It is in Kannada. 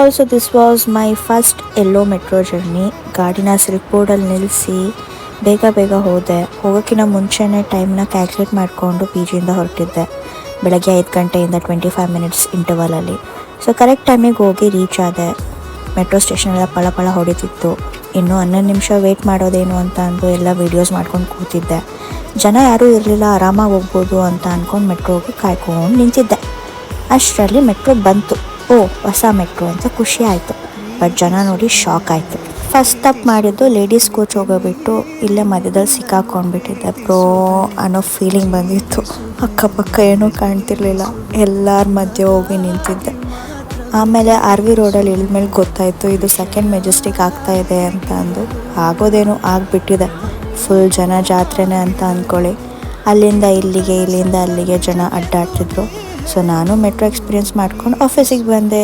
Also this was my first yellow metro journey. ಗಾಡಿನ ಸಿಲ್ಕ್ ಬೋರ್ಡಲ್ಲಿ ನಿಲ್ಲಿಸಿ ಬೇಗ ಬೇಗ ಹೋದೆ. ಹೋಗೋಕ್ಕಿಂತ ಮುಂಚೆನೇ ಟೈಮ್ನ ಕ್ಯಾಲ್ಕುಲೇಟ್ ಮಾಡಿಕೊಂಡು ಪಿ ಜಿಯಿಂದ ಹೊರಟಿದ್ದೆ. ಬೆಳಗ್ಗೆ 5 ಗಂಟೆಯಿಂದ 25 ಮಿನಿಟ್ಸ್ ಇಂಟರ್ವಲಲ್ಲಿ. ಸೊ ಕರೆಕ್ಟ್ ಟೈಮಿಗೆ ಹೋಗಿ ರೀಚ್ ಆದೆ. ಮೆಟ್ರೋ ಸ್ಟೇಷನೆಲ್ಲ ಪಳ ಪಳ ಹೊಡಿತಿತ್ತು. ಇನ್ನೂ 11 ನಿಮಿಷ ವೆಯ್ಟ್ ಮಾಡೋದೇನು ಅಂತ ಅಂದು ಎಲ್ಲ ವೀಡಿಯೋಸ್ ಮಾಡ್ಕೊಂಡು ಕೂತಿದ್ದೆ. ಜನ ಯಾರೂ ಇರಲಿಲ್ಲ, ಆರಾಮಾಗಿ ಹೋಗ್ಬೋದು ಅಂತ ಅಂದ್ಕೊಂಡು ಮೆಟ್ರೋಗೆ ಕಾಯ್ಕೊಂಡು ನಿಂತಿದ್ದೆ. ಅಷ್ಟರಲ್ಲಿ ಮೆಟ್ರೋ ಬಂತು. ಓ, ಹೊಸ ಮೆಟ್ರೋ ಅಂತ ಖುಷಿ ಆಯಿತು. ಬಟ್ ಜನ ನೋಡಿ ಶಾಕ್ ಆಯಿತು. ಫಸ್ಟ್ ತಪ್ಪು ಮಾಡಿದ್ದು ಲೇಡೀಸ್ ಕೋಚ್ ಹೋಗೋಬಿಟ್ಟು ಇಲ್ಲೇ ಮಧ್ಯದಲ್ಲಿ ಸಿಕ್ಕಾಕೊಂಡ್ಬಿಟ್ಟಿದ್ದೆ ಬ್ರೋ ಅನ್ನೋ ಫೀಲಿಂಗ್ ಬಂದಿತ್ತು. ಅಕ್ಕಪಕ್ಕ ಏನೂ ಕಾಣ್ತಿರ್ಲಿಲ್ಲ, ಎಲ್ಲರ ಮಧ್ಯೆ ಹೋಗಿ ನಿಂತಿದ್ದೆ. ಆಮೇಲೆ ಆರ್ ವಿ ರೋಡಲ್ಲಿ ಇಳಿದ್ಮೇಲೆ ಗೊತ್ತಾಯಿತು ಇದು ಸೆಕೆಂಡ್ ಮೆಜೆಸ್ಟಿಕ್ ಆಗ್ತಾಯಿದೆ ಅಂತ ಅಂದು. ಆಗೋದೇನೋ ಆಗಿಬಿಟ್ಟಿದೆ, ಫುಲ್ ಜನ ಜಾತ್ರೆನೇ ಅಂತ ಅಂದ್ಕೊಳ್ಳಿ. ಅಲ್ಲಿಂದ ಇಲ್ಲಿಗೆ, ಇಲ್ಲಿಂದ ಅಲ್ಲಿಗೆ ಜನ ಅಡ್ಡಾಡ್ತಿದ್ರು. ಸೊ ನಾನು ಮೆಟ್ರೋ ಎಕ್ಸ್ಪೀರಿಯೆನ್ಸ್ ಮಾಡ್ಕೊಂಡು ಆಫೀಸಿಗೆ ಬಂದೆ.